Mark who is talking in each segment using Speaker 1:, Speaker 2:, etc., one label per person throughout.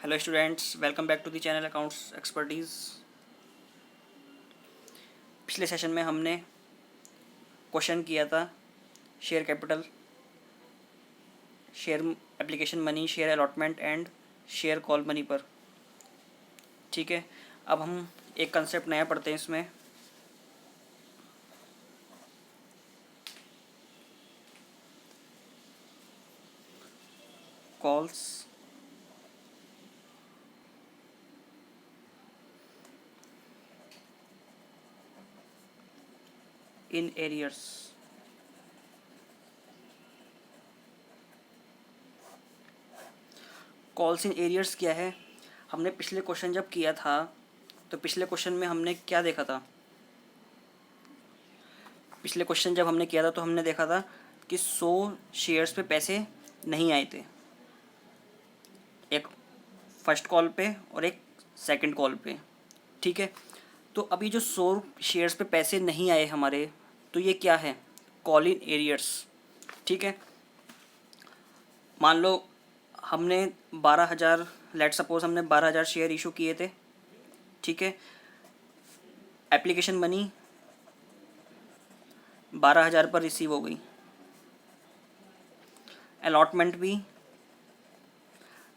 Speaker 1: Hello students, welcome back to the channel accounts expertise. पिछले session में हमने question किया था share capital, share application money, share allotment and share call money पर। ठीक है, अब हम एक कंसेप्ट नया पढ़ते हैं इसमें। Calls in arrears. Calls in arrears क्या है? हमने पिछले क्वेश्चन जब किया था तो पिछले क्वेश्चन में हमने क्या देखा था? पिछले क्वेश्चन जब हमने किया था तो हमने देखा था कि 100 शेयर्स पे पैसे नहीं आए थे, एक फर्स्ट कॉल पे और एक सेकंड कॉल पे। ठीक है, तो अभी जो 100 शेयर्स पे पैसे नहीं आए हमारे, तो ये क्या है? Call in arrears. ठीक है, मान लो हमने 12,000, लेट सपोज हमने 12,000 शेयर इशू किए थे। ठीक है, एप्लीकेशन मनी 12,000 पर रिसीव हो गई, अलॉटमेंट भी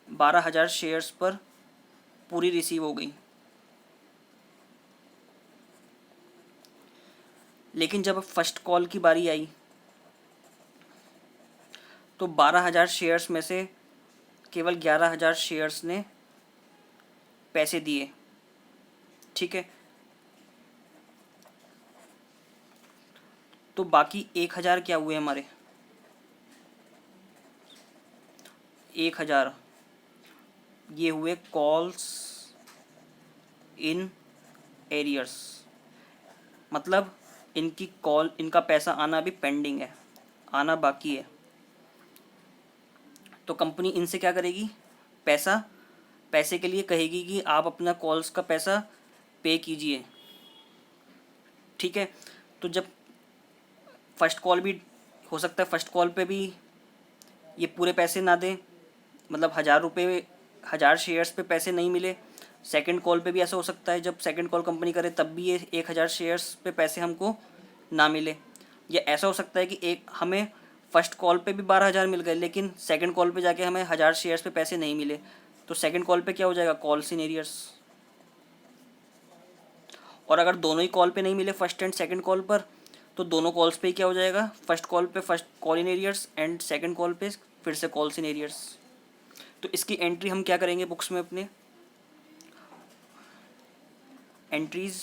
Speaker 1: 12,000 शेयर्स पर पूरी रिसीव हो गई। लेकिन जब फर्स्ट कॉल की बारी आई तो 12,000 शेयर्स में से केवल 11,000 शेयर्स ने पैसे दिए। ठीक है, तो बाकी 1,000 क्या हुए हमारे? 1,000 ये हुए कॉल्स इन एरियर्स, मतलब इनका पैसा आना अभी पेंडिंग है, आना बाकी है। तो कंपनी इनसे क्या करेगी? पैसे के लिए कहेगी कि आप अपना कॉल्स का पैसा पे कीजिए। ठीक है, तो जब फर्स्ट कॉल भी हो सकता है, फर्स्ट कॉल पे भी ये पूरे पैसे ना दें, मतलब 1,000 रुपये, 1,000 शेयर्स पे पैसे नहीं मिले। सेकंड कॉल पे भी ऐसा हो सकता है, जब सेकंड कॉल कंपनी करे तब भी ये 1,000 शेयर्स पे पैसे हमको ना मिले। या ऐसा हो सकता है कि एक हमें फर्स्ट कॉल पे भी 12,000 मिल गए, लेकिन सेकंड कॉल पे जाके हमें 1,000 शेयर्स पे पैसे नहीं मिले। तो सेकंड कॉल पे क्या हो जाएगा? Calls in arrears. और अगर दोनों ही कॉल पे नहीं मिले, फर्स्ट एंड सेकंड कॉल पर, तो दोनों कॉल्स पे ही क्या हो जाएगा? फर्स्ट कॉल पे first call in arrears and second call पे फिर से कॉल्स इन एरियर्स। तो इसकी एंट्री हम क्या करेंगे बुक्स में अपने? Entries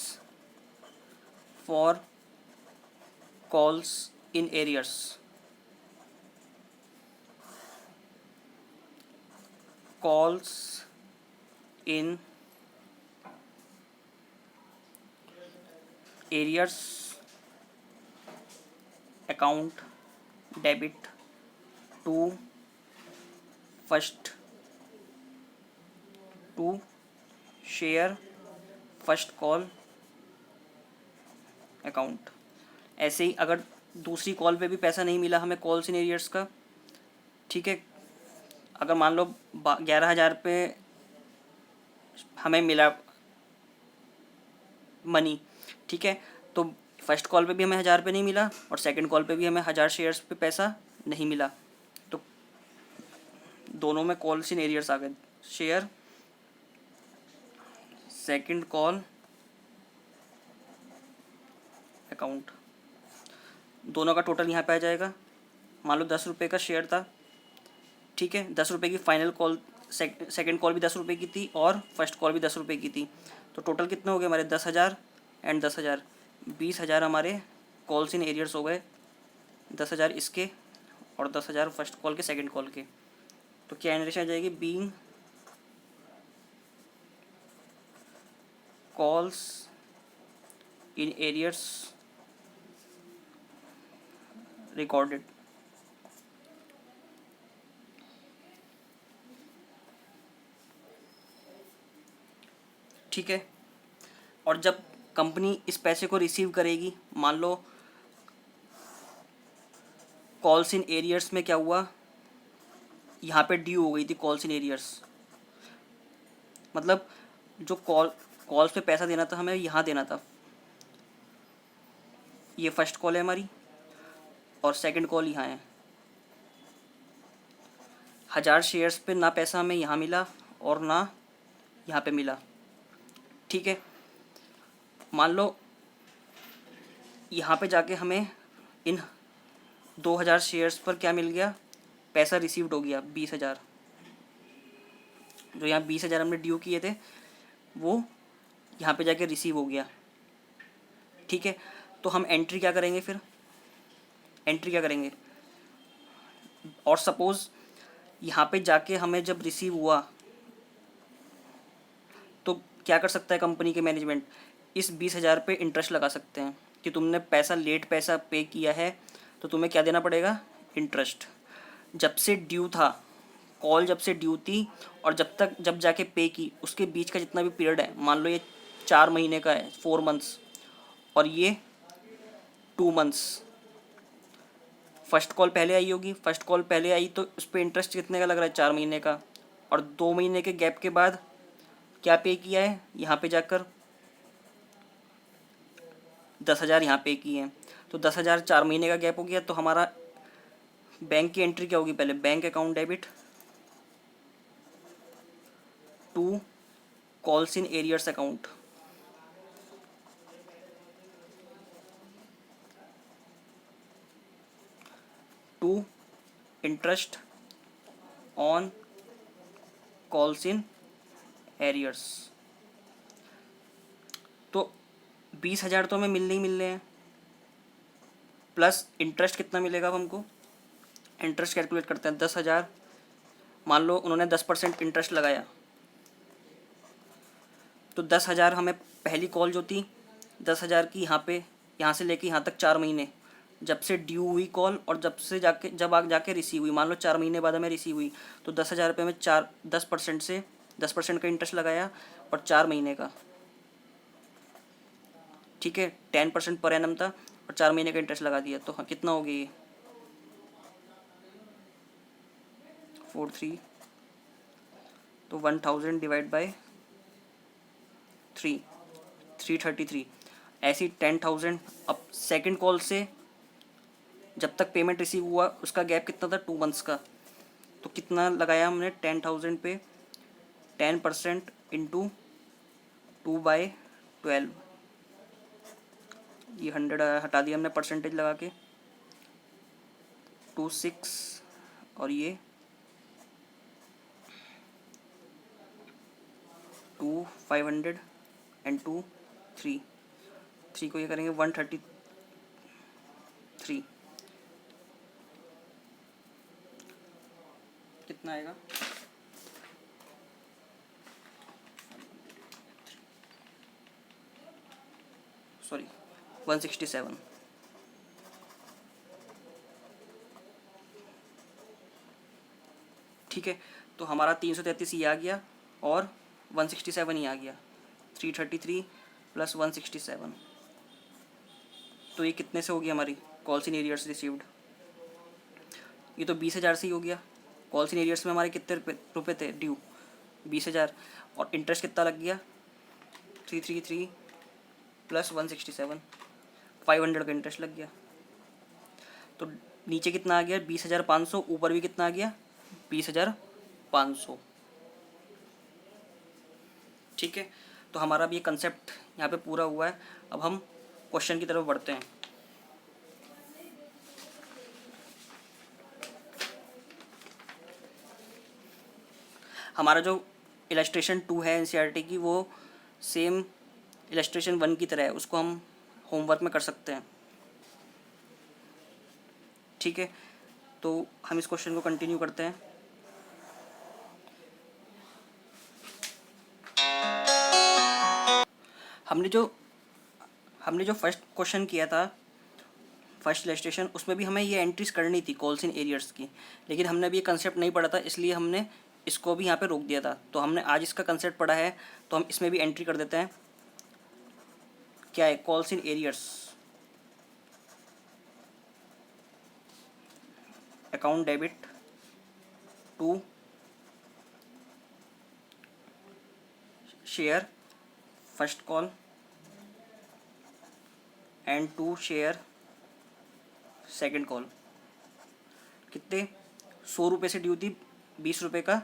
Speaker 1: for calls in arrears. Calls in arrears account debit to first to share first call account. ऐसे ही अगर दूसरी कॉल पे भी पैसा नहीं मिला हमें कॉल्स इन एरियर्स का, ठीक है, अगर मान लो 11,000 पे हमें मिला मनी, ठीक है, तो फर्स्ट कॉल पे भी हमें 1,000 पे नहीं मिला और सेकंड कॉल पे भी हमें 1,000 शेयर्स पे पैसा नहीं मिला, तो दोनों में कॉल्स इन एरियर्स आ गए। शेयर सेकंड कॉल अकाउंट, दोनों का टोटल यहाँ पे आ जाएगा। मान लो 10 रुपये का शेयर था, ठीक है, 10 रुपये की फाइनल कॉल, सेकंड कॉल भी 10 रुपये की थी और फर्स्ट कॉल भी 10 रुपये की थी। तो टोटल कितने हो गए हमारे? 10,000 एंड 10,000, 20,000 हमारे कॉल्स इन एरियर्स हो गए। 10,000 इसके और 10,000 फर्स्ट कॉल के, सेकंड कॉल के। तो क्या एनरेशन आ जाएगी? Being calls in arrears recorded. ठीक है, और जब कंपनी इस पैसे को रिसीव करेगी, मान लो कॉल्स इन एरियर्स में क्या हुआ, यहाँ पे ड्यू हो गई थी कॉल्स इन एरियर्स, मतलब जो कॉल्स पे पैसा देना था हमें यहाँ देना था। ये फर्स्ट कॉल है हमारी और सेकंड कॉल यहाँ है। 1000 शेयर्स पे ना पैसा हमें यहाँ मिला और ना यहाँ पे मिला। ठीक है, मान लो यहाँ पे जाके हमें इन 2000 शेयर्स पर क्या मिल गया, पैसा रिसीव्ड हो गया 20,000। जो यहाँ 20,000 हमने ड्यू किए थे वो यहाँ पे जाके रिसीव हो गया। ठीक है, तो हम एंट्री क्या करेंगे फिर, एंट्री क्या करेंगे, और सपोज़ यहाँ पे जाके हमें जब रिसीव हुआ तो क्या कर सकता है कंपनी के मैनेजमेंट, इस 20,000 पे इंटरेस्ट लगा सकते हैं कि तुमने लेट पैसा पे किया है तो तुम्हें क्या देना पड़ेगा, इंटरेस्ट। जब से ड्यू था, कॉल जब से ड्यू थी और जब जाके पे की, उसके बीच का जितना भी पीरियड है, मान लो ये 4 महीने का है, 4 मंथ्स, और ये 2 मंथ्स। फर्स्ट कॉल पहले आई होगी, फर्स्ट कॉल पहले आई तो उस पर इंटरेस्ट कितने का लग रहा है, 4 महीने का। और 2 महीने के गैप के बाद क्या पे किया है, यहाँ पे जाकर 10,000 यहाँ पे किए हैं, तो 10,000 4 महीने का गैप हो गया। तो हमारा बैंक की एंट्री क्या होगी, पहले bank account debit to calls in arrears account, to interest on calls in arrears. तो 20,000 तो हमें मिलने हैं, प्लस इंटरेस्ट कितना मिलेगा अब हमको, इंटरेस्ट कैलकुलेट करते हैं। 10,000, मान लो उन्होंने 10% इंटरेस्ट लगाया, तो 10,000 हमें पहली कॉल जो थी 10,000 की, यहाँ से लेके यहाँ तक 4 महीने, जब से ड्यू हुई कॉल और जब आग जाके रिसीव हुई, मान लो 4 महीने बाद हमें रिसीव हुई, तो 10,000 रुपये में 10% का इंटरेस्ट लगाया और 4 महीने का। ठीक है, 10% पर एनम था और 4 महीने का इंटरेस्ट लगा दिया, तो हाँ कितना हो गया ये 43, तो 1000 डिवाइड बाय 333। ऐसी 10,000। अब सेकंड कॉल से जब तक पेमेंट रिसीव हुआ उसका गैप कितना था, 2 मंथ्स का। तो कितना लगाया हमने 10,000 पे, 10% इंटू 2/12, ये 100 हटा दिया हमने परसेंटेज लगा के, 26, और ये 500 एंड 3 को ये करेंगे 133, कितना आएगा, सॉरी 167। ठीक है, तो हमारा 333 ये आ गया और 167 ही आ गया, 333 प्लस 167। तो ये कितने से होगी हमारी कॉल्स इन एरियर्स रिसीव्ड, ये तो 20,000 से ही हो गया। कॉल्स इन एरियर्स में हमारे कितने रुपए थे ड्यू, 20,000, और इंटरेस्ट कितना लग गया 333 प्लस 167, 500 का इंटरेस्ट लग गया। तो नीचे कितना आ गया 20,500, ऊपर भी कितना आ गया 20,500। ठीक है, तो हमारा भी ये कंसेप्ट यहाँ पे पूरा हुआ है। अब हम क्वेश्चन की तरफ बढ़ते हैं। हमारा जो इलस्ट्रेशन 2 है एनसीईआरटी की, वो सेम इलस्ट्रेशन 1 की तरह है, उसको हम होमवर्क में कर सकते हैं। ठीक है, तो हम इस क्वेश्चन को कंटिन्यू करते हैं। हमने जो फर्स्ट क्वेश्चन किया था, फर्स्ट इलस्ट्रेशन, उसमें भी हमें ये एंट्रीज करनी थी कॉल्स इन एरियर्स की, लेकिन हमने अभी ये कंसेप्ट नहीं पढ़ा था, इसलिए हमने इसको भी यहाँ पे रोक दिया था। तो हमने आज इसका कंसेप्ट पढ़ा है, तो हम इसमें भी एंट्री कर देते हैं। क्या है, calls in arrears, account debit to share first call and 2 share second call. कितने? 100 रुपये से ड्यू थी, 20 रुपये का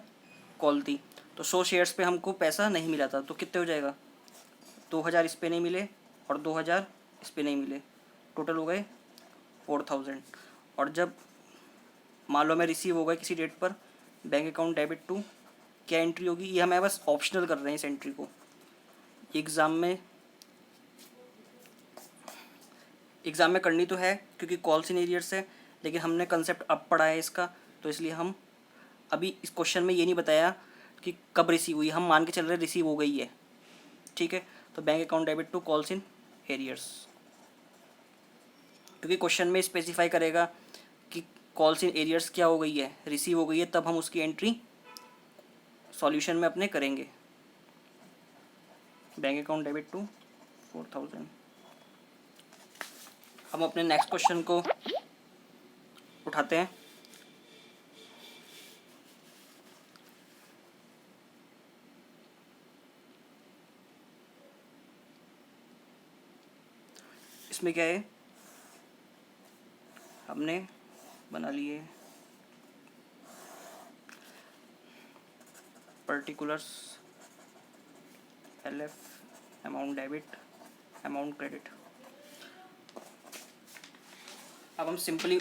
Speaker 1: कॉल थी, तो 100 शेयर्स पे हमको पैसा नहीं मिला था, तो कितने हो जाएगा? 2000 इस पे नहीं मिले और 2000 इस पे नहीं मिले, टोटल हो गए 4000। और जब मान लो मैं रिसीव हो गया किसी डेट पर, बैंक अकाउंट डेबिट टू, क्या एंट्री होगी? ये हमें बस ऑप्शनल कर रहे हैं इस एंट्री को। एग्ज़ाम में करनी तो है क्योंकि कॉल्स इन एरियर्स है, लेकिन हमने कंसेप्ट अब पढ़ा है इसका, तो इसलिए हम अभी इस क्वेश्चन में ये नहीं बताया कि कब रिसीव हुई, हम मान के चल रहे रिसीव हो गई है। ठीक है, तो bank account debit to calls in arrears, क्योंकि क्वेश्चन में स्पेसिफाई करेगा कि कॉल्स इन एरियर्स क्या हो गई है, रिसीव हो गई है, तब हम उसकी एंट्री सॉल्यूशन में अपने करेंगे। Bank account debit to 4000। हम अपने नेक्स्ट क्वेश्चन को उठाते हैं। इसमें क्या है, हमने बना लिए particulars, LF, amount debit, amount credit. अब हम सिंपली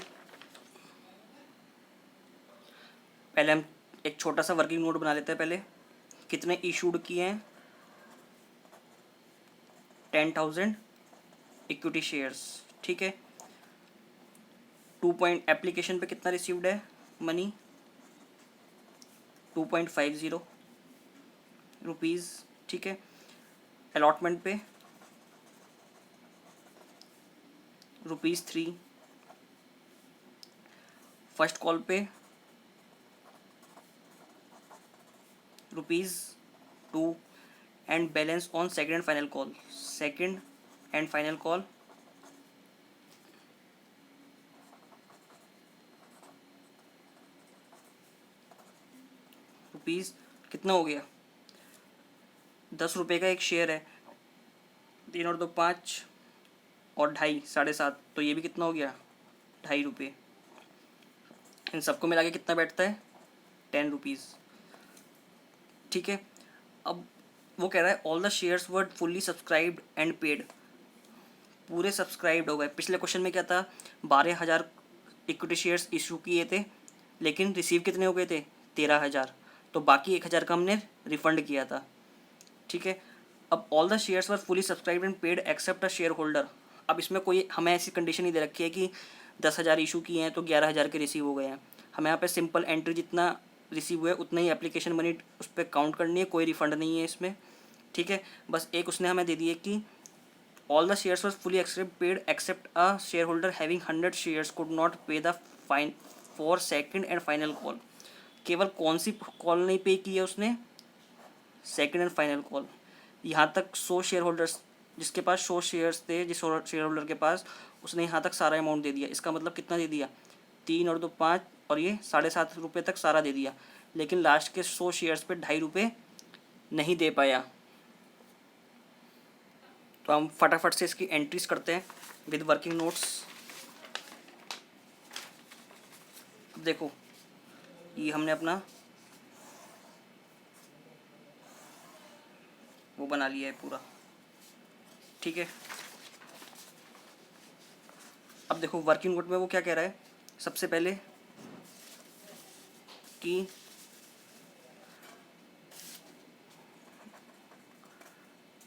Speaker 1: पहले हम एक छोटा सा वर्किंग नोट बना लेते हैं। पहले कितने इशूड किए हैं? 10,000 इक्विटी शेयर्स। ठीक है, 2 पॉइंट एप्लीकेशन पे कितना रिसीव्ड है मनी? 2.50 रुपीज़। ठीक है, अलॉटमेंट पे ₹3, फर्स्ट कॉल पे ₹2 and balance on second and final call. Second and final call rupees कितना हो गया? 10 रुपये का एक शेयर है, 3 और 2 5 और 2.5 7.5, तो ये भी कितना हो गया? 2.5 रुपये। इन सबको मिला के कितना बैठता है? 10 रुपीज़। ठीक है, अब वो कह रहा है all the shares were fully subscribed and paid. पूरे सब्सक्राइब्ड हो गए। पिछले क्वेश्चन में क्या था? 12,000 इक्विटी शेयर्स इशू किए थे, लेकिन रिसीव कितने हो गए थे? 13,000, तो बाकी 1,000 का हमने रिफंड किया था। ठीक है, अब all the shares were fully subscribed and paid except a share holder. अब इसमें कोई हमें ऐसी कंडीशन नहीं दे रखी है कि 10,000 इशू किए हैं तो 11,000 के रिसीव हो गए हैं। हमें यहाँ पे सिंपल एंट्री जितना रिसीव हुआ है उतना ही एप्लीकेशन मनी उस पर काउंट करनी है, कोई रिफंड नहीं है इसमें। ठीक है, बस एक उसने हमें दे दी है कि all the shares were fully except paid except a share holder having 100 shares could not pay the fine for second and final call. केवल कौन सी कॉल नहीं पे की है उसने? Second and final call. यहाँ तक 100 शेयर होल्डर्स, जिसके पास 100 शेयर्स थे, जिस शेयर होल्डर के पास, उसने यहाँ तक सारा अमाउंट दे दिया। इसका मतलब कितना दे दिया? 3 और 2 5 और ये 7.5 रुपये तक सारा दे दिया, लेकिन लास्ट के 100 शेयर्स पे 2.5 रुपये नहीं दे पाया। तो हम फटाफट से इसकी एंट्रीज करते हैं विद वर्किंग नोट्स। अब देखो, ये हमने अपना वो बना लिया है पूरा। ठीक है, अब देखो वर्किंग नोट में वो क्या कह रहा है। सबसे पहले कि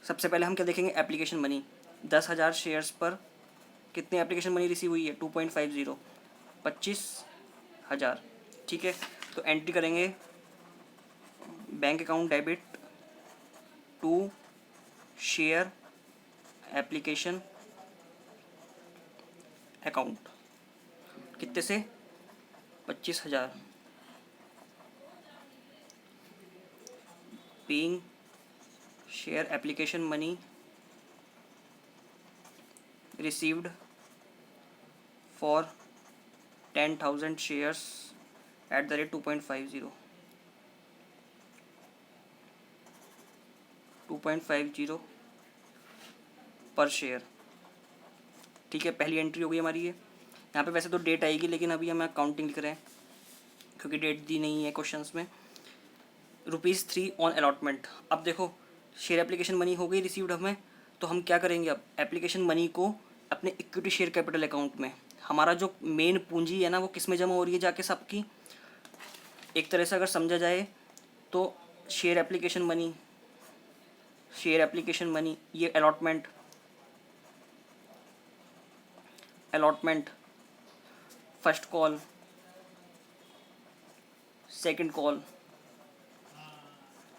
Speaker 1: हम क्या देखेंगे? Application money. 10,000 शेयर्स पर कितने एप्लीकेशन मनी रिसीव हुई है? 2.50, 25,000। ठीक है, तो एंट्री करेंगे bank account debit to share application account. कितने से? 25,000। Paying share application money received for 10,000 shares at the rate 2.50 2.50 पर शेयर। ठीक है, पहली एंट्री हो गई हमारी ये। यहाँ पे वैसे तो डेट आएगी, लेकिन अभी हम काउंटिंग लिख रहे हैं क्योंकि डेट दी नहीं है क्वेश्चंस में। ₹3 ऑन अलॉटमेंट। अब देखो, शेयर एप्लीकेशन मनी हो गई रिसीव्ड हमें, तो हम क्या करेंगे, अब एप्लीकेशन मनी को अपने इक्विटी शेयर कैपिटल अकाउंट में, हमारा जो मेन पूंजी है ना वो किस में जमा हो रही है जाके, सबकी एक तरह से अगर समझा जाए तो शेयर एप्लीकेशन मनी, ये allotment, first call, second call,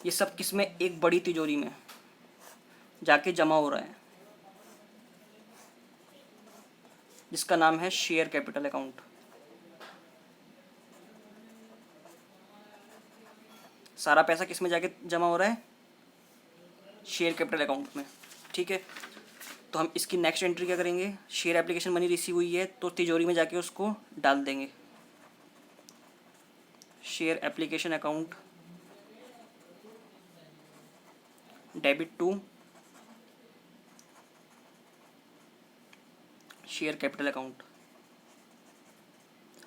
Speaker 1: ये सब किस में, एक बड़ी तिजोरी में जाके जमा हो रहा है जिसका नाम है शेयर कैपिटल अकाउंट। सारा पैसा किस में जाके जमा हो रहा है, शेयर कैपिटल अकाउंट में। ठीक है, तो हम इसकी नेक्स्ट एंट्री क्या करेंगे, शेयर एप्लीकेशन मनी रिसीव हुई है तो तिजोरी में जाके उसको डाल देंगे। Share application account debit to share capital account.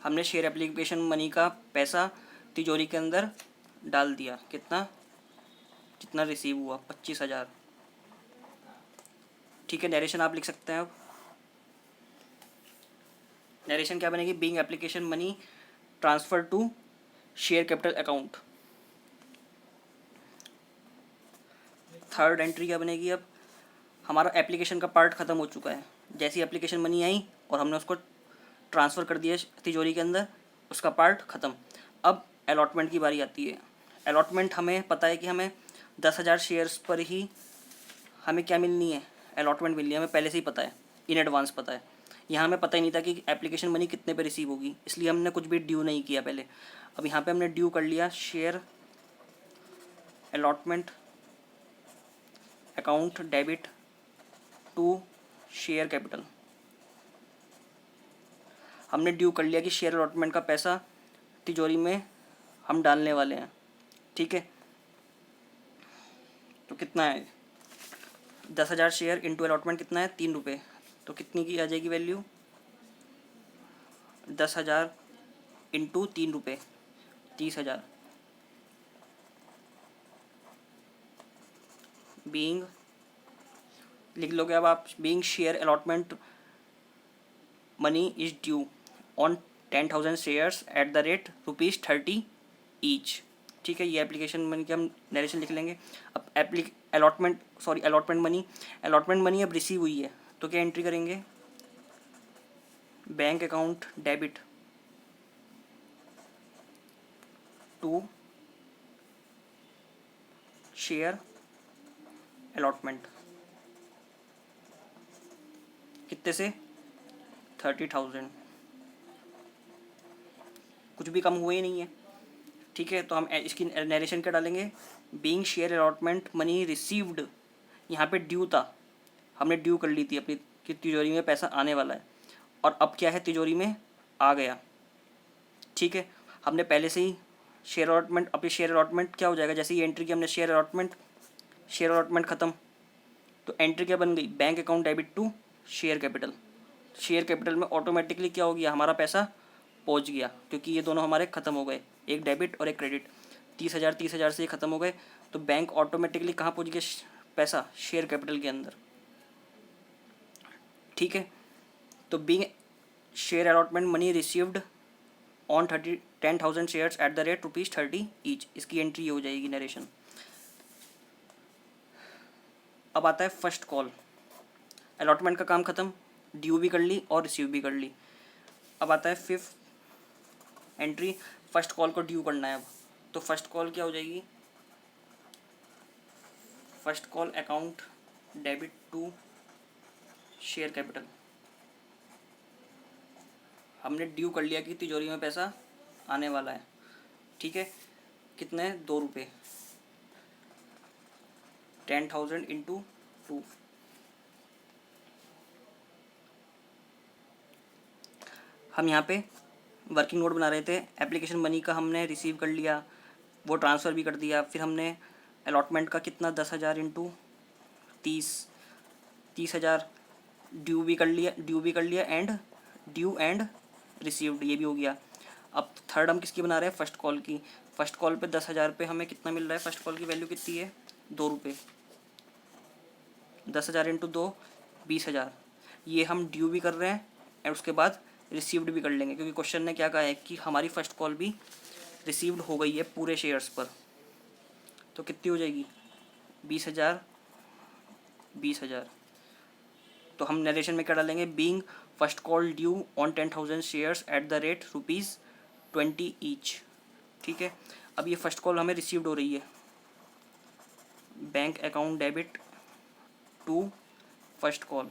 Speaker 1: हमने शेयर एप्लीकेशन मनी का पैसा तिजोरी के अंदर डाल दिया, कितना रिसीव हुआ, 25,000। ठीक है, नरेशन आप लिख सकते हैं। अब नरेशन क्या बनेगी, being application money transfer to share capital account. Third entry क्या बनेगी, अब हमारा एप्लीकेशन का पार्ट ख़त्म हो चुका है, जैसी एप्लीकेशन मनी आई और हमने उसको ट्रांसफ़र कर दिया तिजोरी के अंदर, उसका पार्ट ख़त्म। अब अलॉटमेंट की बारी आती है। अलॉटमेंट हमें पता है कि हमें 10,000 शेयर्स पर ही हमें क्या मिलनी है, अलॉटमेंट मिलनी है, हमें पहले से ही पता है, इन एडवांस पता है। यहाँ हमें पता ही नहीं था कि एप्लीकेशन मनी कितने पे रिसीव होगी, इसलिए हमने कुछ भी ड्यू नहीं किया पहले। अब यहाँ पे हमने ड्यू कर लिया, share allotment account debit to share capital. हमने ड्यू कर लिया कि शेयर अलॉटमेंट का पैसा तिजोरी में हम डालने वाले हैं। ठीक है, तो कितना है, 10,000 शेयर इंटू अलॉटमेंट कितना है, 3 रुपये, तो कितनी की आ जाएगी वैल्यू, 10,000 इंटू 3 रुपये, 30,000। बीइंग लिख लोगे अब आप, being share allotment money is due on 10,000 shares at the rate ₹30 each. ठीक है, ये एप्लीकेशन मनी के हम नरेशन लिख लेंगे। अब अलॉटमेंट मनी अब रिसीव हुई है तो क्या एंट्री करेंगे, bank account debit to share allotment. कितने से, 30,000, कुछ भी कम हुए ही नहीं है। ठीक है, तो हम इसकी नरेशन क्या डालेंगे, being share allotment money received, यहाँ पे ड्यू था, हमने ड्यू कर ली थी अपनी कि तिजोरी में पैसा आने वाला है, और अब क्या है, तिजोरी में आ गया। ठीक है, हमने पहले से ही शेयर अलॉटमेंट, अपनी शेयर अलॉटमेंट क्या हो जाएगा, जैसे ये एंट्री की हमने शेयर अलॉटमेंट ख़त्म, तो एंट्री क्या बन गई, bank account debit to share capital. Share capital में ऑटोमेटिकली क्या हो गया, हमारा पैसा पहुंच गया, क्योंकि ये दोनों हमारे ख़त्म हो गए, एक डेबिट और एक क्रेडिट। 30,000 से ये ख़त्म हो गए, तो बैंक ऑटोमेटिकली कहाँ पहुंच गया पैसा, शेयर कैपिटल के अंदर। ठीक है, तो being share allotment money received on 10,000 shares at the rate ₹30 each, इसकी एंट्री हो जाएगी नरेशन। अब आता है फर्स्ट कॉल। अलॉटमेंट का काम ख़त्म, ड्यू भी कर ली और रिसीव भी कर ली। अब आता है फिफ्थ एंट्री, फर्स्ट कॉल को ड्यू करना है। अब तो फर्स्ट कॉल क्या हो जाएगी, first call account debit to share capital. हमने ड्यू कर लिया कि तिजोरी में पैसा आने वाला है। ठीक है, कितने, 2 रुपये, 10,000 इंटू 2। हम यहाँ पे वर्किंग नोट बना रहे थे, एप्लीकेशन मनी का हमने रिसीव कर लिया, वो ट्रांसफ़र भी कर दिया, फिर हमने अलॉटमेंट का कितना, 10,000 इंटू 30,000 ड्यू भी कर लिया एंड ड्यू एंड रिसीव्ड ये भी हो गया। अब थर्ड हम किसकी बना रहे हैं, फर्स्ट कॉल की। फर्स्ट कॉल पे 10,000 पे हमें कितना मिल रहा है, फर्स्ट कॉल की वैल्यू कितनी है, 2 रुपये। 10,000 इंटू 2 20,000। ये हम ड्यू भी कर रहे हैं और उसके बाद रिसीव्ड भी कर लेंगे, क्योंकि क्वेश्चन ने क्या कहा है कि हमारी फर्स्ट कॉल भी रिसीव्ड हो गई है पूरे शेयर्स पर। तो कितनी हो जाएगी, 20,000 20,000। तो हम नरेशन में क्या डालेंगे, being first call due on 10,000 shares at the rate ₹20 each. ठीक है, अब ये फर्स्ट कॉल हमें रिसीव्ड हो रही है। Bank account debit to first call,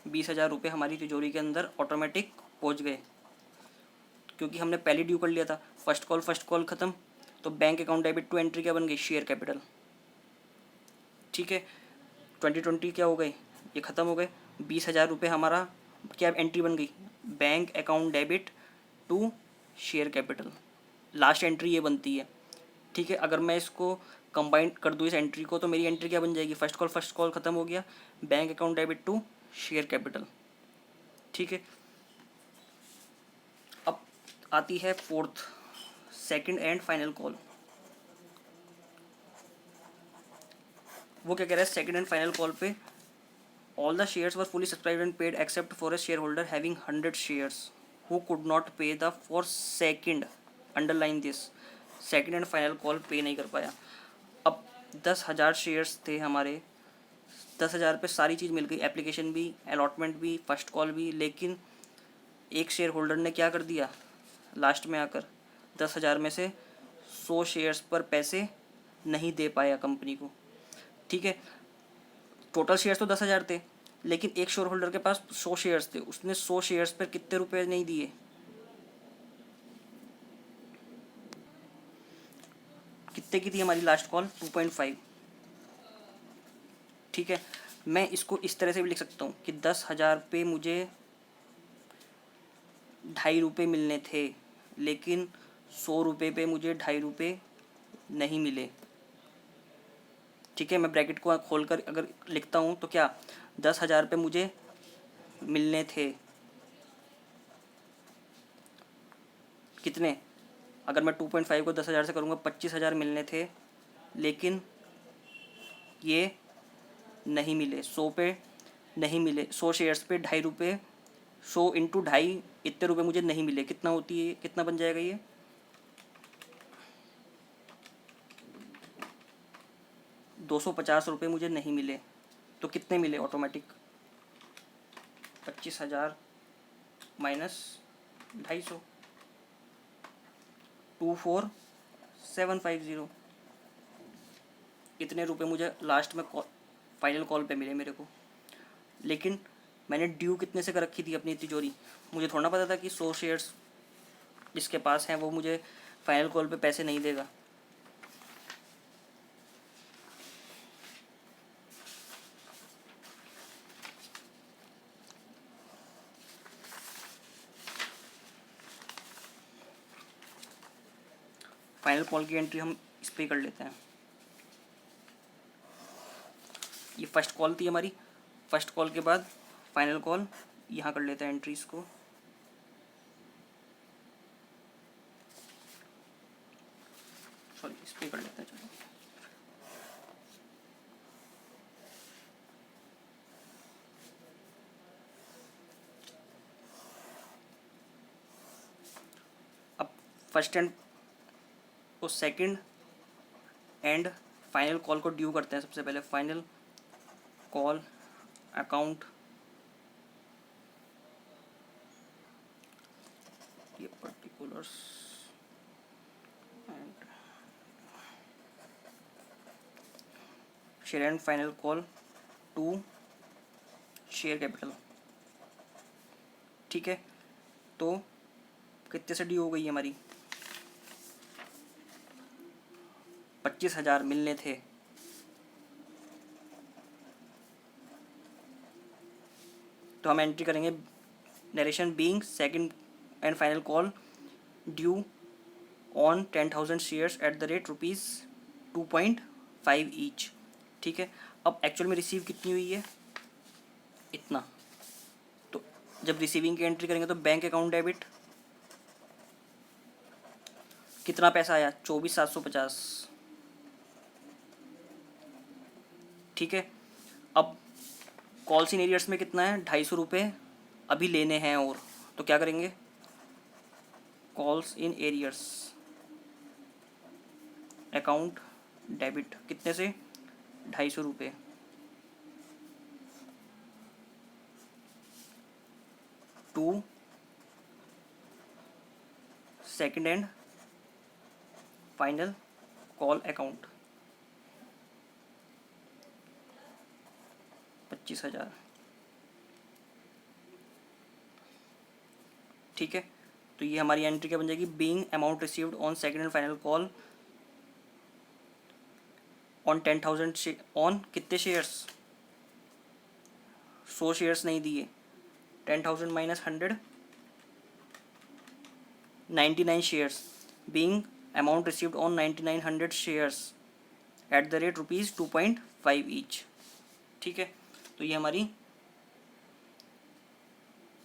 Speaker 1: 20,000 रुपये हमारी तिजोरी के अंदर ऑटोमेटिक पहुंच गए, क्योंकि हमने पहले ड्यू कर लिया था। फर्स्ट कॉल ख़त्म, तो bank account debit to entry क्या बन गई, शेयर कैपिटल। ठीक है, 2020 क्या हो गए, ये ख़त्म हो गए। 20,000 रुपये हमारा क्या एंट्री बन गई, bank account debit to share capital. Last entry ये बनती है। ठीक है, अगर मैं इसको कंबाइन कर दूँ इस एंट्री को, तो मेरी एंट्री क्या बन जाएगी, फर्स्ट कॉल ख़त्म हो गया, bank account debit to share capital. ठीक है, अब आती है fourth, second and final call. वो क्या कह रहा है, सेकंड एंड फाइनल कॉल पे all the shares were fully subscribed and paid except for a share holder having 100 shares who could not pay the for second, underline this, second and final call pay नहीं कर पाया। अब 10,000 shares थे हमारे, 10,000 पे सारी चीज़ मिल गई, एप्लीकेशन भी, अलॉटमेंट भी, फर्स्ट कॉल भी, लेकिन एक शेयर होल्डर ने क्या कर दिया, लास्ट में आकर 10,000 में से 100 शेयर्स पर पैसे नहीं दे पाया कंपनी को। ठीक है, टोटल शेयर्स तो 10,000 थे, लेकिन एक शेयर होल्डर के पास 100 शेयर्स थे, उसने 100 शेयर्स पर कितने रुपए नहीं दिए, कितने की थी हमारी लास्ट कॉल, 2.5। ठीक है, मैं इसको इस तरह से भी लिख सकता हूँ कि 10,000 पे मुझे 2.5 रुपये मिलने थे, लेकिन 100 रुपये पे मुझे 2.5 रुपये नहीं मिले। ठीक है, मैं ब्रैकेट को खोल कर अगर लिखता हूँ तो क्या, 10,000 पे मुझे मिलने थे कितने, अगर मैं 2.5 को 10,000 से करूँगा 25,000 मिलने थे, लेकिन ये नहीं मिले, 100 पे नहीं मिले, 100 शेयर्स पे 2.5 रुपये, 100 इंटू 2.5 इतने रुपये मुझे नहीं मिले। कितना होती है, कितना बन जाएगा ये, 250 रुपये मुझे नहीं मिले। तो कितने मिले ऑटोमेटिक, 25,000 माइनस 250, 24,750। इतने रुपए मुझे लास्ट में फाइनल कॉल पे मिले मेरे को। लेकिन मैंने ड्यू कितने से कर रखी थी अपनी तिजोरी, मुझे थोड़ा पता था कि 100 शेयर्स जिसके पास हैं वो मुझे फाइनल कॉल पे पैसे नहीं देगा। फाइनल कॉल की एंट्री हम इस पर कर लेते हैं। ये फर्स्ट कॉल थी हमारी, फर्स्ट कॉल के बाद फाइनल कॉल, यहाँ कर लेते हैं एंट्रीज को। सॉरी, इस पर कर लेते हैं, चलो। अब फर्स्ट एंड को सेकंड एंड फाइनल कॉल को ड्यू करते हैं। सबसे पहले फाइनल कॉल अकाउंट, ये particulars and share and final call to share capital. ठीक है, तो कितने से ड्यू हो गई हमारी, 25,000 मिलने थे। तो हम एंट्री करेंगे, narration being second and final call due on 10,000 shares at the rate ₹2.5 each. ठीक है। अब एक्चुअल में रिसीव कितनी हुई है, इतना। तो जब रिसीविंग की एंट्री करेंगे तो बैंक अकाउंट डेबिट, कितना पैसा आया, 24,750, ठीक है। अब कॉल्स इन एरियर्स में कितना है, 250 रुपये अभी लेने हैं, और तो क्या करेंगे, calls in arrears account debit कितने से, 250 रुपये, to second and final call account, 25,000, ठीक है। तो ये हमारी एंट्री क्या बन जाएगी, being amount received on second and final call on 10,000 on कितने शेयर्स, 100 शेयर्स नहीं दिए, 10,000 minus 100, 99 shares, being amount received on 9900 shares at the rate ₹2.5 each, ठीक है। तो ये हमारी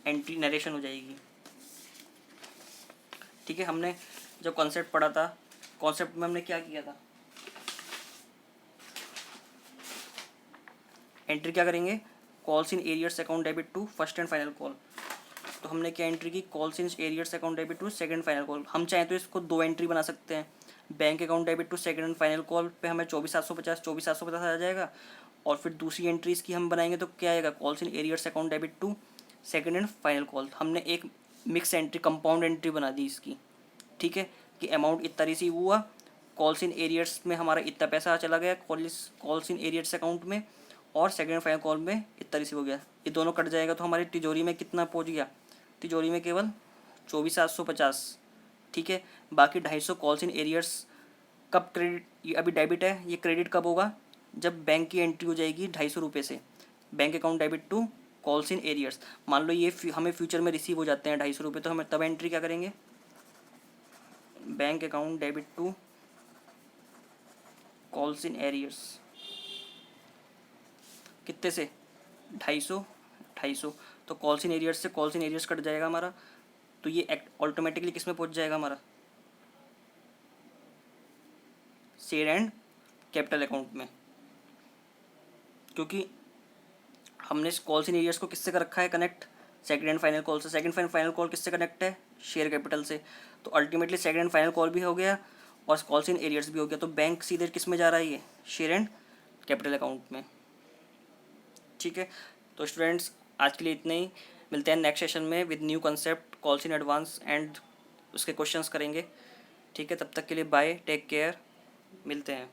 Speaker 1: एंट्री नरेशन हो जाएगी, ठीक है। हमने जब कॉन्सेप्ट पढ़ा था, कॉन्सेप्ट में हमने क्या किया था, एंट्री क्या करेंगे, calls in arrears account debit to first and final call. तो हमने क्या एंट्री की, calls in arrears account debit to second final call. हम चाहें तो इसको 2 एंट्री बना सकते हैं, bank account debit to second and final call पे हमें 24,750 आ जाएगा, और फिर दूसरी एंट्री इसकी हम बनाएंगे तो क्या आएगा, calls in arrears account debit to second and final call. हमने एक मिक्स एंट्री, कंपाउंड एंट्री बना दी इसकी, ठीक है, कि अमाउंट इतना रिसीव हुआ, कॉल्स इन एरियर्स में हमारा इतना पैसा चला गया कॉल्स इन एरियर्स अकाउंट में, और सेकंड एंड फाइनल कॉल में इतना रिसीव हो गया। ये दोनों कट जाएगा तो हमारी तिजोरी में कितना पहुंच गया, तिजोरी में केवल 24,750, ठीक है। बाकी 250 कॉल्स इन एरियर्स कब क्रेडिट, ये अभी डेबिट है, ये क्रेडिट कब होगा, जब बैंक की एंट्री हो जाएगी 250 रुपये से, bank account debit to calls in arrears. मान लो ये हमें फ्यूचर में रिसीव हो जाते हैं 250 रुपये, तो हमें तब एंट्री क्या करेंगे, bank account debit to calls in arrears, कितने से, 250, तो कॉल्स इन एरियर्स से कॉल्स इन एरियर्स कट जाएगा हमारा, तो ये ऑटोमेटिकली किस में पहुंच जाएगा हमारा, शेयर एंड कैपिटल अकाउंट में, क्योंकि हमने कॉल्स इन एरियर्स को किससे कर रखा है connect, second and final call से। सेकंड एंड फाइनल कॉल किससे कनेक्ट है, शेयर कैपिटल से। तो ultimately second and final call भी हो गया और कॉल्स इन एरियर्स भी हो गया, तो बैंक सीधे किस में जा रहा है, ये शेयर एंड कैपिटल अकाउंट में, ठीक है। तो स्टूडेंट्स आज के लिए इतना ही, मिलते हैं नेक्स्ट सेशन में with new concept calls in advance and उसके क्वेश्चंस करेंगे, ठीक है। तब तक के लिए बाय, टेक केयर, मिलते हैं।